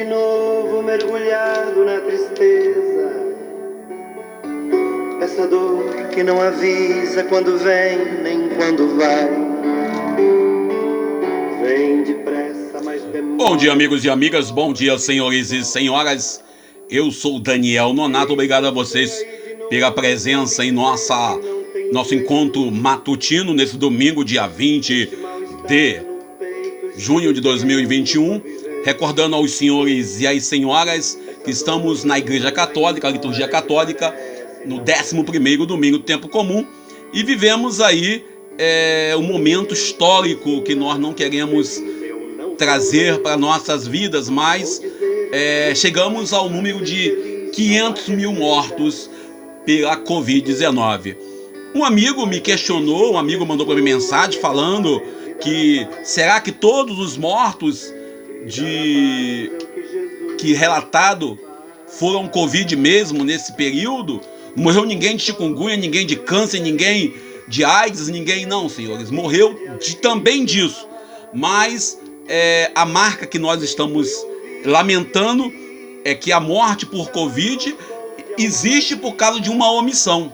de novo mergulhado na tristeza, essa dor que não avisa quando vem nem quando vai, vem depressa, mas demora. Bom dia, amigos e amigas, bom dia, senhores e senhoras. Eu sou Daniel Nonato, obrigado a vocês pela presença em nosso encontro matutino nesse domingo, dia 20 de junho de 2021, recordando aos senhores e às senhoras que estamos na Igreja Católica, a liturgia católica, no 11º domingo do tempo comum, e vivemos aí um momento histórico que nós não queremos trazer para nossas vidas, mas chegamos ao número de 500 mil mortos pela Covid-19. Um amigo me questionou, um amigo mandou para mim mensagem falando que será que todos os mortos que relatado foram Covid mesmo nesse período? Não morreu ninguém de chikungunya, ninguém de câncer, ninguém de AIDS, ninguém não, senhores. Morreu também disso. Mas a marca que nós estamos lamentando é que a morte por Covid existe por causa de uma omissão.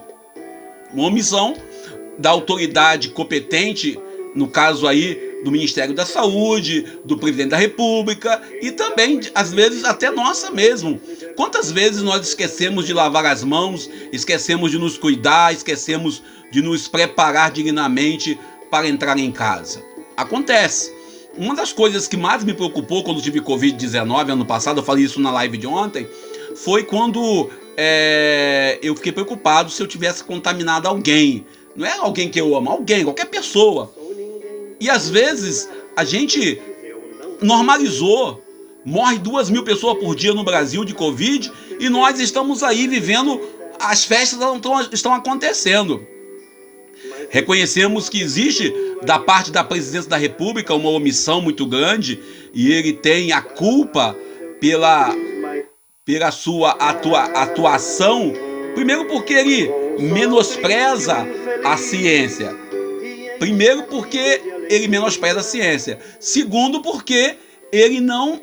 Uma omissão da autoridade competente, no caso aí do Ministério da Saúde, do Presidente da República e também, às vezes, até nossa mesmo. Quantas vezes nós esquecemos de lavar as mãos, esquecemos de nos cuidar, esquecemos de nos preparar dignamente para entrar em casa? Acontece. Uma das coisas que mais me preocupou quando tive Covid-19 ano passado, eu falei isso na live de ontem, foi quando eu fiquei preocupado se eu tivesse contaminado alguém. Não é alguém que eu amo, alguém, qualquer pessoa. E às vezes a gente normalizou. Morre 2.000 pessoas por dia no Brasil de Covid e nós estamos aí vivendo, as festas estão acontecendo. Reconhecemos que existe da parte da Presidência da República uma omissão muito grande e ele tem a culpa pela sua atuação, primeiro porque ele menospreza a ciência. Primeiro porque ele menospreza a ciência. Segundo porque ele não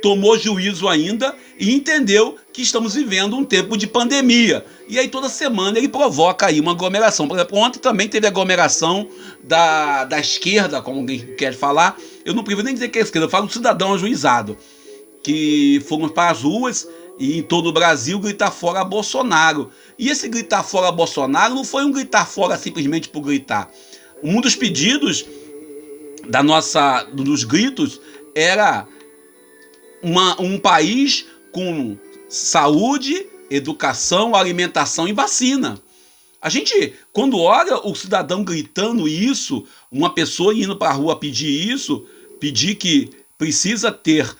tomou juízo ainda e entendeu que estamos vivendo um tempo de pandemia. E aí toda semana ele provoca aí uma aglomeração. Por exemplo, ontem também teve aglomeração da esquerda, como alguém quer falar. Eu não preciso nem dizer que é esquerda, eu falo do cidadão ajuizado, que foram para as ruas e em todo o Brasil gritar fora Bolsonaro. E esse gritar fora Bolsonaro não foi um gritar fora simplesmente por gritar. Um dos pedidos dos gritos era um país com saúde, educação, alimentação e vacina. A gente, quando olha o cidadão gritando isso, uma pessoa indo para a rua pedir isso, pedir que precisa ter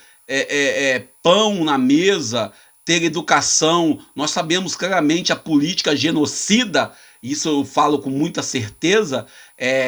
pão na mesa, ter educação, nós sabemos claramente a política genocida, isso eu falo com muita certeza,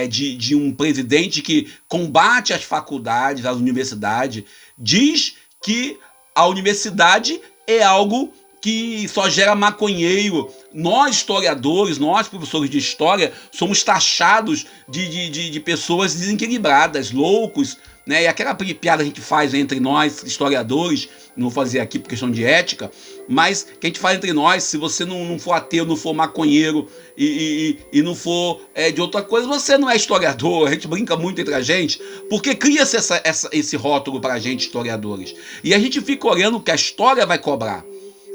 de um presidente que combate as faculdades, as universidades, diz que a universidade é algo que só gera maconheiro. Nós, historiadores, nós, professores de história, somos taxados de pessoas desequilibradas, loucos, né? E aquela piada que a gente faz entre nós, historiadores, não vou fazer aqui por questão de ética, mas que a gente faz entre nós, se você não for ateu, não for maconheiro e não for de outra coisa, você não é historiador. A gente brinca muito entre a gente, porque cria-se esse rótulo para a gente, historiadores. E a gente fica olhando que a história vai cobrar.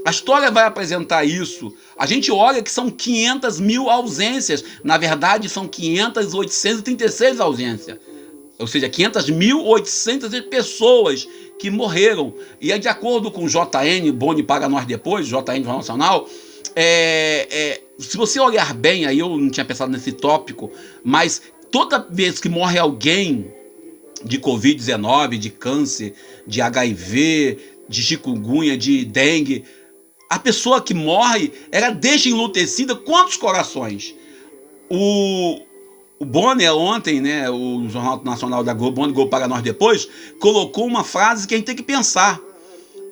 A história vai apresentar isso. A gente olha que são 500 mil ausências. Na verdade, são 500.836 ausências. Ou seja, 500.800 pessoas que morreram. E é de acordo com o JN, Boni Paga Nós Depois, JN Jornal Nacional, se você olhar bem, aí eu não tinha pensado nesse tópico, mas toda vez que morre alguém de Covid-19, de câncer, de HIV, de chikungunya, de dengue, a pessoa que morre, ela deixa enlutecida quantos corações? O Bonner ontem, né, o Jornal Nacional da Globo, Bonner Globo Paga Nós Depois, colocou uma frase que a gente tem que pensar.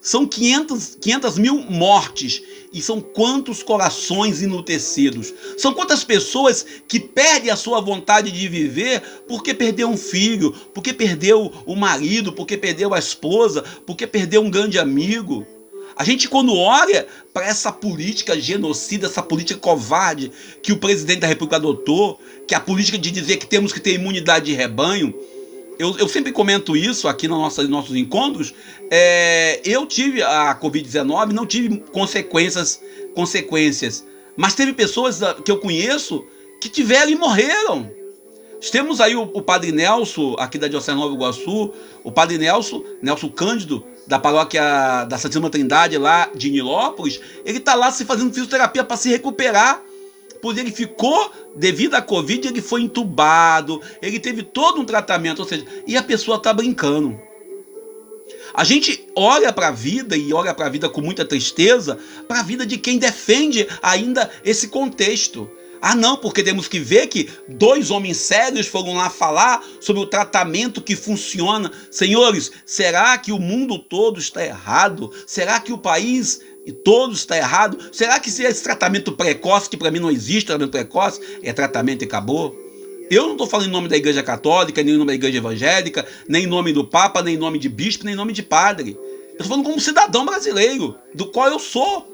São 500 mil mortes E são quantos corações enlutecidos. São quantas pessoas que perdem a sua vontade de viver porque perdeu um filho, porque perdeu o marido, porque perdeu a esposa, porque perdeu um grande amigo. A gente, quando olha para essa política genocida, essa política covarde que o presidente da República adotou, que é a política de dizer que temos que ter imunidade de rebanho, eu sempre comento isso aqui nos nossos encontros. Eu tive a Covid-19, não tive consequências, mas teve pessoas que eu conheço que tiveram e morreram. Temos aí o Padre Nelson, aqui da Diocese Nova Iguaçu, o Padre Nelson Cândido, da paróquia da Santíssima Trindade lá de Nilópolis. Ele está lá se fazendo fisioterapia para se recuperar, pois ele ficou, devido à Covid, ele foi entubado, ele teve todo um tratamento, ou seja, e a pessoa está brincando. A gente olha para a vida e olha para a vida com muita tristeza, para a vida de quem defende ainda esse contexto. Ah, não, porque temos que ver que 2 homens sérios foram lá falar sobre o tratamento que funciona. Senhores, será que o mundo todo está errado? Será que o país todo está errado? Será que se esse tratamento precoce, que para mim não existe tratamento precoce, é tratamento e acabou? Eu não estou falando em nome da Igreja Católica, nem em nome da Igreja Evangélica, nem em nome do Papa, nem em nome de bispo, nem em nome de padre. Eu estou falando como cidadão brasileiro, do qual eu sou.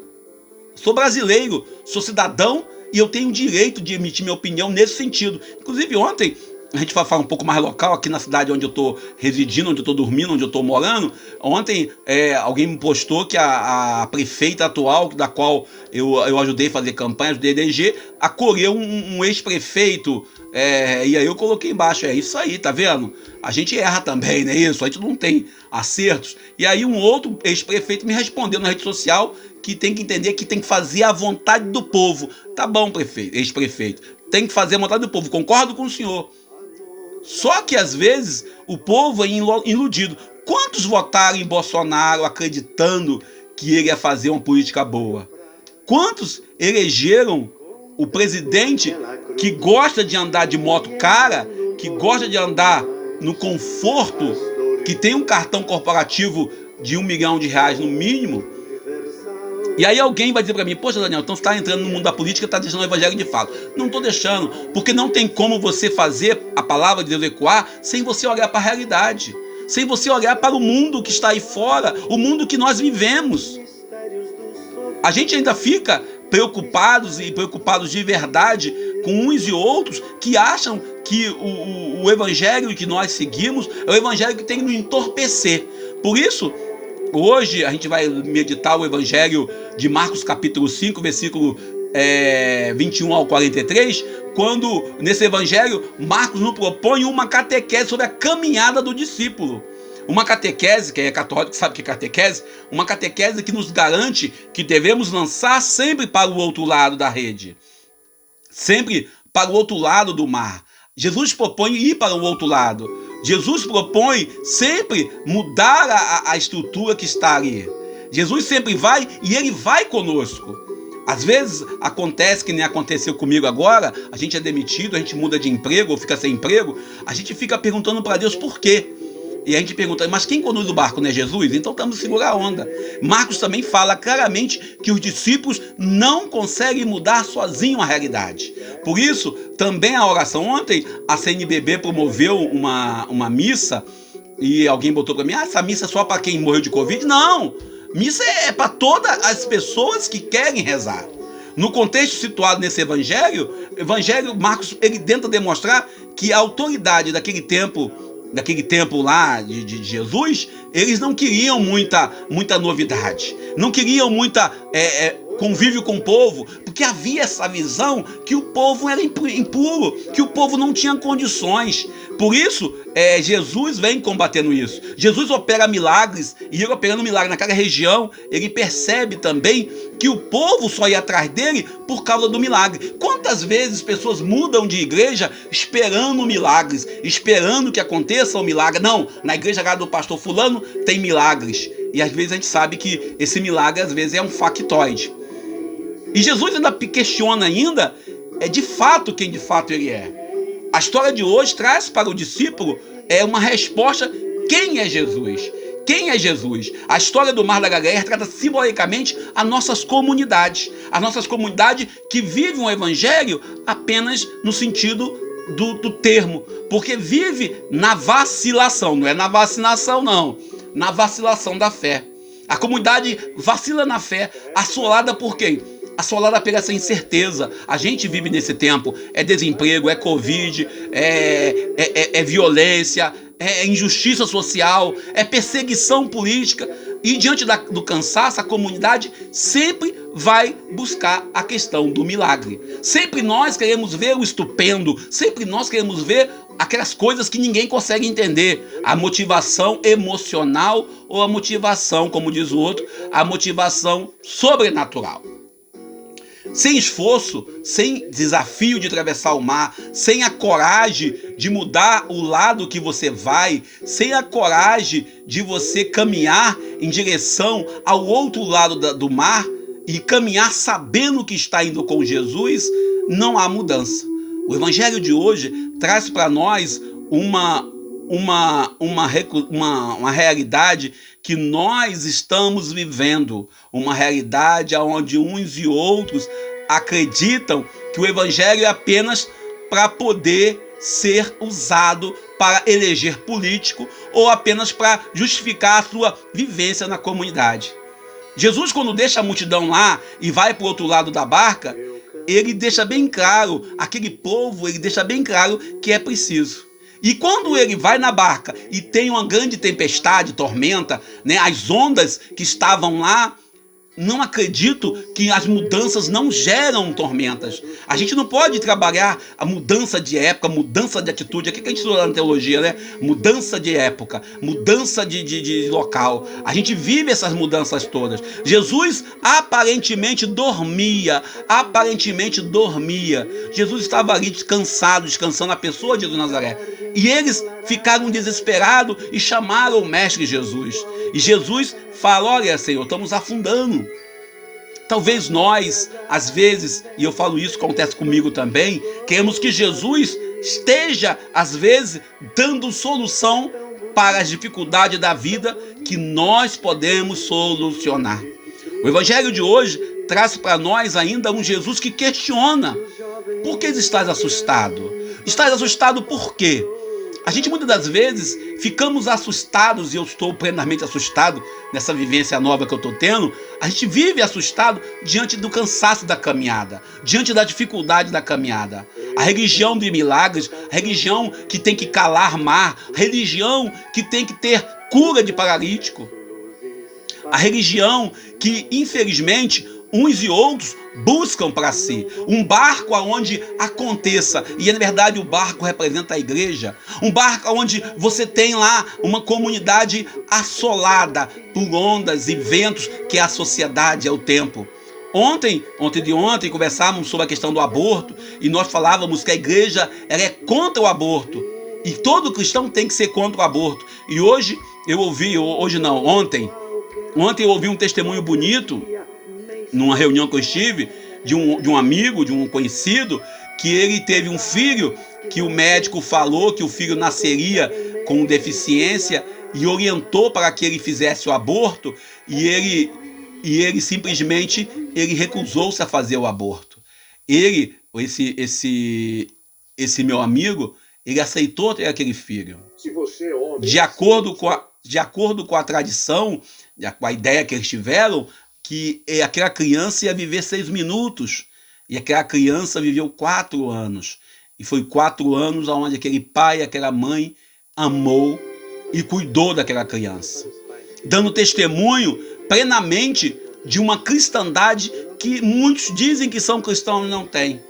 Sou brasileiro, sou cidadão, e eu tenho o direito de emitir minha opinião nesse sentido. Inclusive ontem, a gente vai falar um pouco mais local, aqui na cidade onde eu estou residindo, onde eu estou dormindo, onde eu estou morando. Ontem alguém me postou que a prefeita atual, da qual eu ajudei a fazer campanha, ajudei a eleger, acolheu um ex-prefeito. E aí eu coloquei embaixo, é isso aí, tá vendo? A gente erra também, não é isso? A gente não tem acertos. E aí um outro ex-prefeito me respondeu na rede social que tem que entender que tem que fazer a vontade do povo. Tá bom, ex-prefeito, tem que fazer a vontade do povo, concordo com o senhor. Só que às vezes o povo é iludido. Quantos votaram em Bolsonaro acreditando que ele ia fazer uma política boa? Quantos elegeram o presidente que gosta de andar de moto cara, que gosta de andar no conforto, que tem um cartão corporativo de R$1 milhão no mínimo? E aí alguém vai dizer para mim, poxa, Daniel, então você está entrando no mundo da política, está deixando o evangelho de fala. Não estou deixando, porque não tem como você fazer a palavra de Deus ecoar sem você olhar para a realidade, sem você olhar para o mundo que está aí fora, o mundo que nós vivemos. A gente ainda fica preocupados de verdade com uns e outros que acham que o evangelho que nós seguimos é o evangelho que tem que nos entorpecer. Por isso, hoje a gente vai meditar o evangelho de Marcos capítulo 5, versículo 21 ao 43, quando nesse evangelho Marcos nos propõe uma catequese sobre a caminhada do discípulo. Uma catequese, quem é católico sabe que é catequese, uma catequese que nos garante que devemos lançar sempre para o outro lado da rede, sempre para o outro lado do mar. Jesus propõe ir para o outro lado. Jesus propõe sempre mudar a estrutura que está ali. Jesus sempre vai e ele vai conosco. Às vezes acontece que nem aconteceu comigo agora, a gente é demitido, a gente muda de emprego ou fica sem emprego, a gente fica perguntando para Deus por quê. E a gente pergunta, mas quem conduz o barco não é Jesus? Então estamos segurando a onda. Marcos também fala claramente que os discípulos não conseguem mudar sozinhos a realidade. Por isso, também a oração ontem, a CNBB promoveu uma missa, e alguém botou para mim, essa missa é só para quem morreu de Covid? Não! Missa é para todas as pessoas que querem rezar. No contexto situado nesse evangelho, Marcos ele tenta demonstrar que a autoridade daquele tempo lá de Jesus, eles não queriam muita novidade, não queriam muita convívio com o povo, porque havia essa visão que o povo era impuro, que o povo não tinha condições. Por isso, Jesus vem combatendo isso. Jesus opera milagres, e ele operando milagre naquela região, ele percebe também que o povo só ia atrás dele por causa do milagre. Quantas vezes pessoas mudam de igreja esperando milagres, esperando que aconteça o milagre? Não, na igreja do pastor fulano tem milagres. E às vezes a gente sabe que esse milagre às vezes é um factoide. E Jesus ainda questiona ainda de fato quem de fato ele é. A história de hoje traz para o discípulo uma resposta: quem é Jesus? Quem é Jesus? A história do Mar da Galileia trata simbolicamente as nossas comunidades que vivem o evangelho apenas no sentido do termo, porque vive na vacilação, não é na vacinação não, na vacilação da fé. A comunidade vacila na fé, assolada por quem? Assolada pela essa incerteza. A gente vive nesse tempo, é desemprego, é Covid, é violência, é injustiça social, é perseguição política, e diante do cansaço, a comunidade sempre vai buscar a questão do milagre. Sempre nós queremos ver o estupendo, sempre nós queremos ver aquelas coisas que ninguém consegue entender, a motivação emocional ou a motivação, como diz o outro, a motivação sobrenatural. Sem esforço, sem desafio de atravessar o mar, sem a coragem de mudar o lado que você vai, sem a coragem de você caminhar em direção ao outro lado do mar e caminhar sabendo que está indo com Jesus, não há mudança. O evangelho de hoje traz para nós uma realidade que nós estamos vivendo, uma realidade onde uns e outros acreditam que o evangelho é apenas para poder ser usado para eleger político ou apenas para justificar a sua vivência na comunidade. Jesus, quando deixa a multidão lá e vai para o outro lado da barca, ele deixa bem claro, aquele povo, ele deixa bem claro que é preciso. E quando ele vai na barca e tem uma grande tempestade, tormenta, né, as ondas que estavam lá, não acredito que as mudanças não geram tormentas. A gente não pode trabalhar a mudança de época, mudança de atitude. O que a gente estuda na teologia, né? Mudança de época, mudança de local. A gente vive essas mudanças todas. Jesus aparentemente dormia. Jesus estava ali descansando a pessoa de Jesus de Nazaré. E eles ficaram desesperados e chamaram o mestre Jesus. E Jesus fala: olha, Senhor, estamos afundando. Talvez nós, às vezes, e eu falo isso, acontece comigo também, queremos que Jesus esteja, às vezes, dando solução para as dificuldades da vida que nós podemos solucionar. O evangelho de hoje traz para nós ainda um Jesus que questiona: por que estás assustado? Estás assustado por quê? A gente muitas das vezes ficamos assustados, e eu estou plenamente assustado nessa vivência nova que eu estou tendo. A gente vive assustado diante do cansaço da caminhada, diante da dificuldade da caminhada. A religião de milagres, a religião que tem que calar mar, a religião que tem que ter cura de paralítico. A religião que, infelizmente, uns e outros buscam para si um barco aonde aconteça, e na verdade o barco representa a igreja, um barco onde você tem lá uma comunidade assolada por ondas e ventos, que é a sociedade, é o tempo. Ontem conversávamos sobre a questão do aborto, e nós falávamos que a igreja ela é contra o aborto, e todo cristão tem que ser contra o aborto. E ontem eu ouvi um testemunho bonito numa reunião que eu estive, de um amigo, de um conhecido, que ele teve um filho, que o médico falou que o filho nasceria com deficiência e orientou para que ele fizesse o aborto, e ele simplesmente recusou-se a fazer o aborto. Esse meu amigo, ele aceitou ter aquele filho. De acordo com a tradição, com a ideia que eles tiveram, que aquela criança ia viver 6 minutos, e aquela criança viveu 4 anos, e foi 4 anos onde aquele pai e aquela mãe amou e cuidou daquela criança, dando testemunho plenamente de uma cristandade que muitos dizem que são cristãos e não têm.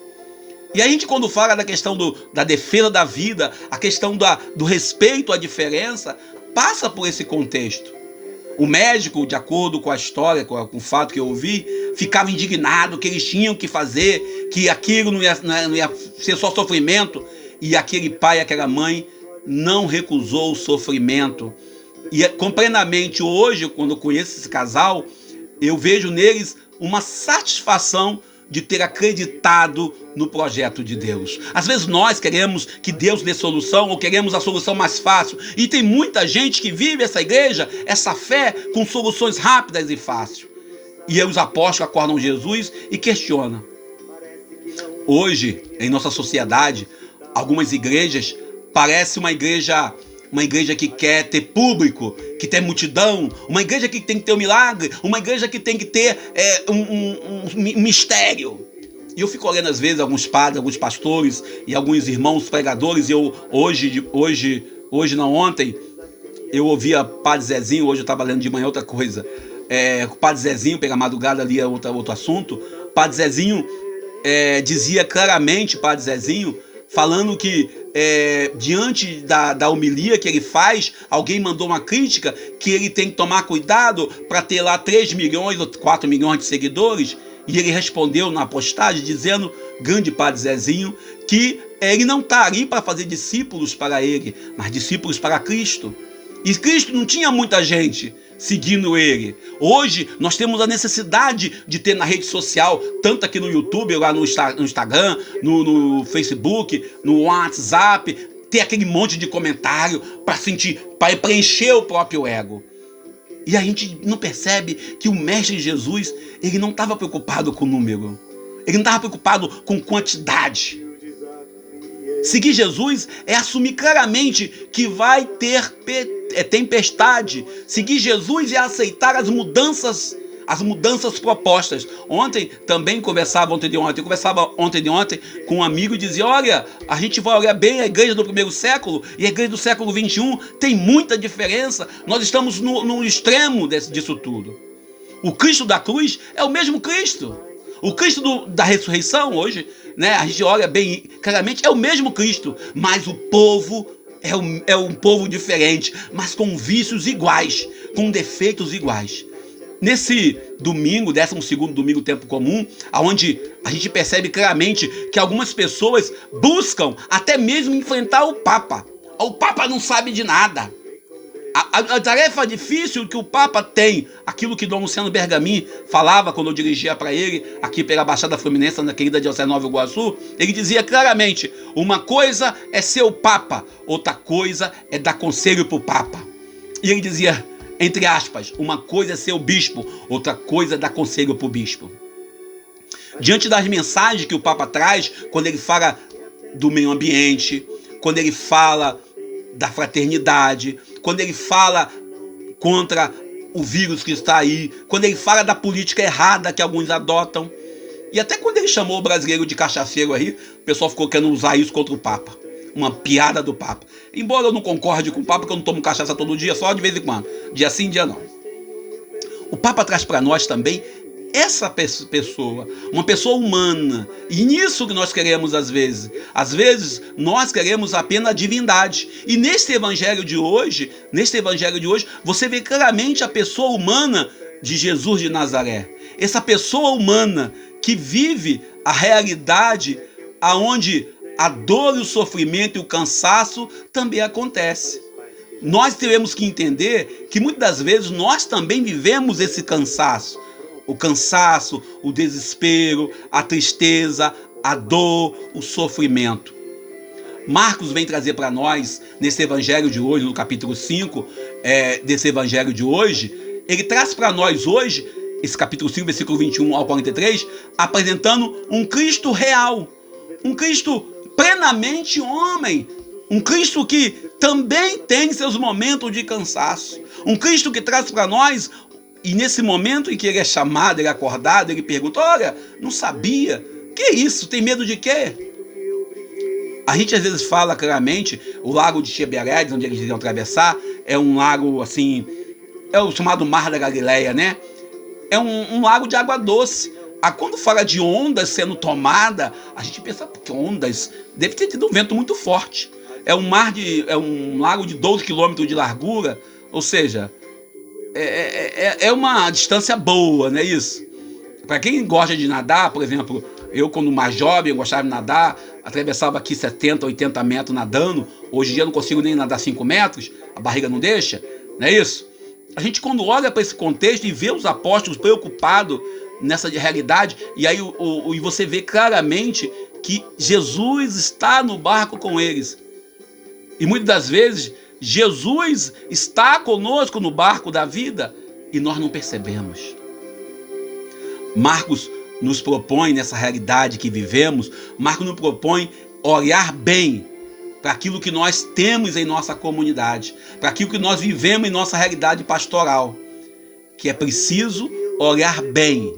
E a gente, quando fala da questão da defesa da vida, a questão do respeito à diferença, passa por esse contexto. O médico, de acordo com a história, com o fato que eu ouvi, ficava indignado que eles tinham que fazer, que aquilo não ia ser só sofrimento. E aquele pai e aquela mãe não recusou o sofrimento. E plenamente hoje, quando eu conheço esse casal, eu vejo neles uma satisfação de ter acreditado no projeto de Deus. Às vezes nós queremos que Deus dê solução ou queremos a solução mais fácil. E tem muita gente que vive essa igreja, essa fé, com soluções rápidas e fáceis. E aí os apóstolos acordam Jesus e questionam. Hoje, em nossa sociedade, algumas igrejas parecem uma igreja que quer ter público, que tem multidão, uma igreja que tem que ter um milagre, uma igreja que tem que ter um mistério. E eu fico olhando às vezes alguns padres, alguns pastores e alguns irmãos pregadores, e eu ontem, eu ouvia Padre Zezinho, hoje eu estava lendo de manhã outra coisa, o Padre Zezinho, pela madrugada ali é outro assunto, Padre Zezinho dizia claramente, Padre Zezinho, falando que diante da homilia que ele faz, alguém mandou uma crítica que ele tem que tomar cuidado para ter lá 3 milhões ou 4 milhões de seguidores, e ele respondeu na postagem dizendo, grande Padre Zezinho, que ele não está ali para fazer discípulos para ele, mas discípulos para Cristo. E Cristo não tinha muita gente seguindo ele. Hoje nós temos a necessidade de ter na rede social, tanto aqui no YouTube, lá no Instagram, no Facebook, no WhatsApp, ter aquele monte de comentário para preencher o próprio ego. E a gente não percebe que o Mestre Jesus, ele não estava preocupado com o número. Ele não estava preocupado com quantidade. Seguir Jesus é assumir claramente que vai ter tempestade. Seguir Jesus é aceitar as mudanças propostas. Ontem conversava com um amigo e dizia, olha, a gente vai olhar bem a igreja do primeiro século e a igreja do século XXI tem muita diferença. Nós estamos no extremo disso tudo. O Cristo da cruz é o mesmo Cristo. O Cristo da ressurreição hoje, né, a gente olha bem claramente, é o mesmo Cristo, mas o povo é um povo diferente, mas com vícios iguais, com defeitos iguais. Nesse domingo, 12º domingo tempo comum, onde a gente percebe claramente que algumas pessoas buscam até mesmo enfrentar o Papa. O Papa não sabe de nada. A tarefa difícil que o Papa tem, aquilo que Dom Luciano Bergamin falava quando eu dirigia para ele, aqui pela Baixada Fluminense, na querida Diocese Nova Iguaçu, ele dizia claramente, uma coisa é ser o Papa, outra coisa é dar conselho para o Papa. E ele dizia, entre aspas, uma coisa é ser o bispo, outra coisa é dar conselho para o bispo. Diante das mensagens que o Papa traz, quando ele fala do meio ambiente, quando ele fala da fraternidade, quando ele fala contra o vírus que está aí, quando ele fala da política errada que alguns adotam, e até quando ele chamou o brasileiro de cachaceiro aí, o pessoal ficou querendo usar isso contra o Papa. Uma piada do Papa. Embora eu não concorde com o Papa, porque eu não tomo cachaça todo dia, só de vez em quando. Dia sim, dia não. O Papa traz para nós também essa pessoa, uma pessoa humana. E nisso que nós queremos às vezes. Às vezes nós queremos apenas a divindade. E neste evangelho de hoje, você vê claramente a pessoa humana de Jesus de Nazaré. Essa pessoa humana que vive a realidade aonde a dor, o sofrimento e o cansaço também acontece. Nós temos que entender que muitas das vezes nós também vivemos esse cansaço. O cansaço, o desespero, a tristeza, a dor, o sofrimento. Marcos vem trazer para nós, nesse evangelho de hoje, no capítulo 5 desse evangelho de hoje, ele traz para nós hoje, esse capítulo 5, versículo 21 ao 43, apresentando um Cristo real, um Cristo plenamente homem, um Cristo que também tem seus momentos de cansaço, um Cristo que traz para nós. E nesse momento em que ele é chamado, ele é acordado, ele pergunta, olha, não sabia, que isso, tem medo de quê? A gente às vezes fala claramente, o lago de Tiberíades, onde eles iriam atravessar, é um lago assim, é o chamado Mar da Galileia, né? É um lago de água doce. Quando fala de ondas sendo tomada, a gente pensa, porque ondas, deve ter tido um vento muito forte. É um lago de 12 quilômetros de largura, ou seja, é uma distância boa, não é isso? Para quem gosta de nadar, por exemplo, eu quando mais jovem, eu gostava de nadar, atravessava aqui 70, 80 metros nadando, hoje em dia eu não consigo nem nadar 5 metros, a barriga não deixa, não é isso? A gente quando olha para esse contexto e vê os apóstolos preocupados, nessa realidade, e aí e você vê claramente que Jesus está no barco com eles. E muitas das vezes, Jesus está conosco no barco da vida e nós não percebemos. Marcos nos propõe, nessa realidade que vivemos, Marcos nos propõe olhar bem para aquilo que nós temos em nossa comunidade, para aquilo que nós vivemos em nossa realidade pastoral, que é preciso olhar bem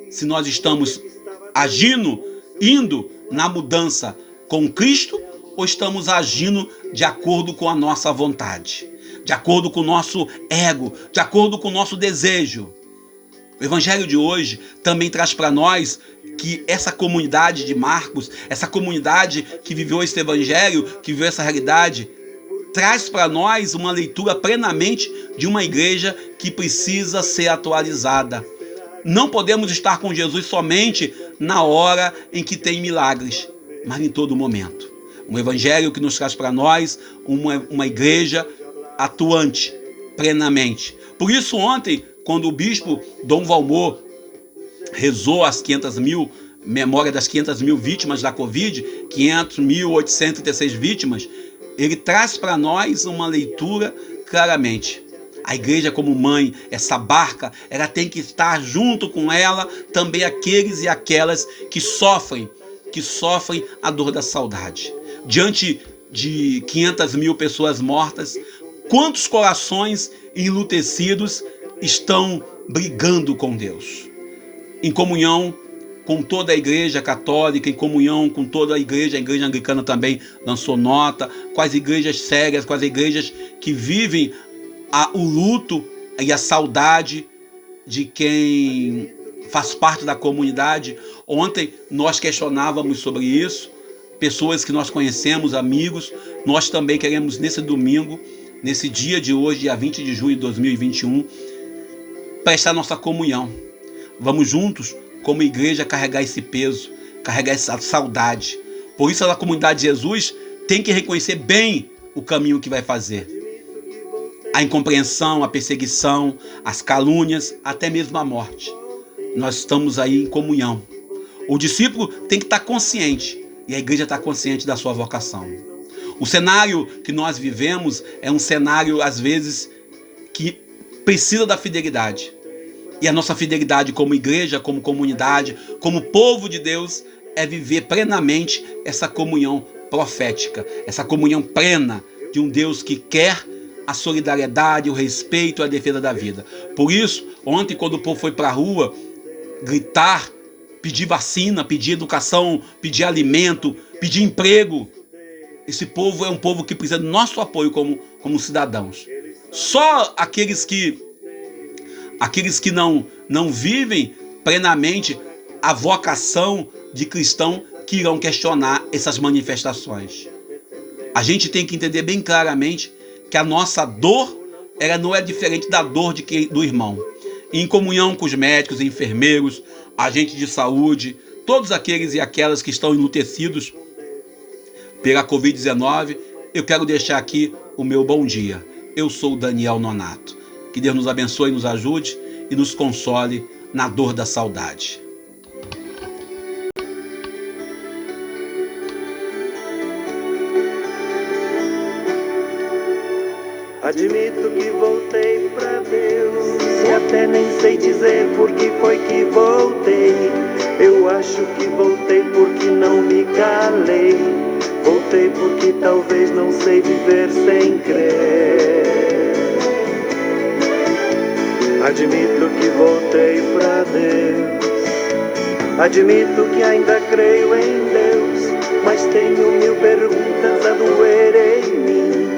se nós estamos agindo, indo na mudança com Cristo, ou estamos agindo de acordo com a nossa vontade, de acordo com o nosso ego, de acordo com o nosso desejo. O evangelho de hoje também traz para nós que essa comunidade de Marcos, essa comunidade que viveu esse evangelho, que viveu essa realidade, traz para nós uma leitura plenamente de uma igreja que precisa ser atualizada. Não podemos estar com Jesus somente na hora em que tem milagres, mas em todo momento. Um evangelho que nos traz para nós uma igreja atuante plenamente. Por isso ontem, quando o bispo Dom Valmor rezou as 500 mil, memória das 500 mil vítimas da Covid, 500.836 vítimas, ele traz para nós uma leitura claramente. A igreja como mãe, essa barca, ela tem que estar junto com ela também aqueles e aquelas que sofrem a dor da saudade. Diante de 500 mil pessoas mortas, quantos corações enlutecidos estão brigando com Deus? Em comunhão com toda a igreja católica, em comunhão com toda a igreja anglicana também lançou nota, com as igrejas sérias, com as igrejas que vivem o luto e a saudade de quem faz parte da comunidade. Ontem nós questionávamos sobre isso, pessoas que nós conhecemos, amigos. Nós também queremos nesse domingo, nesse dia de hoje, dia 20 de junho de 2021, prestar nossa comunhão. Vamos juntos, como igreja, carregar esse peso, carregar essa saudade. Por isso a comunidade de Jesus tem que reconhecer bem o caminho que vai fazer. A incompreensão, a perseguição, as calúnias, até mesmo a morte. Nós estamos aí em comunhão. O discípulo tem que estar consciente, e a igreja está consciente da sua vocação. O cenário que nós vivemos é um cenário, às vezes, que precisa da fidelidade. E a nossa fidelidade como igreja, como comunidade, como povo de Deus, é viver plenamente essa comunhão profética, essa comunhão plena de um Deus que quer a solidariedade, o respeito, a defesa da vida. Por isso, ontem, quando o povo foi para a rua gritar, pedir vacina, pedir educação, pedir alimento, pedir emprego, esse povo é um povo que precisa do nosso apoio como cidadãos. Só aqueles que não vivem plenamente a vocação de cristão que irão questionar essas manifestações. A gente tem que entender bem claramente que a nossa dor, ela não é diferente da dor do irmão. Em comunhão com os médicos, enfermeiros, agentes de saúde, todos aqueles e aquelas que estão enlutecidos pela Covid-19, eu quero deixar aqui o meu bom dia. Eu sou o Daniel Nonato. Que Deus nos abençoe, nos ajude e nos console na dor da saudade. Admito que voltei pra Deus, e até nem sei dizer por que foi que voltei. Eu acho que voltei porque não me calei. Voltei porque talvez não sei viver sem crer. Admito que voltei pra Deus. Admito que ainda creio em Deus, mas tenho mil perguntas a doer em mim.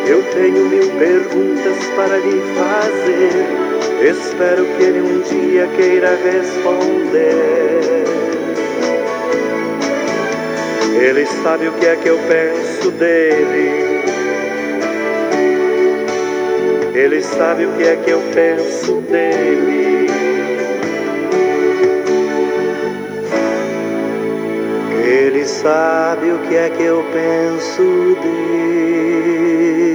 Eu tenho mil perguntas para lhe fazer. Espero que ele um dia queira responder. Ele sabe o que é que eu penso dele. Ele sabe o que é que eu penso dele. Ele sabe o que é que eu penso dele.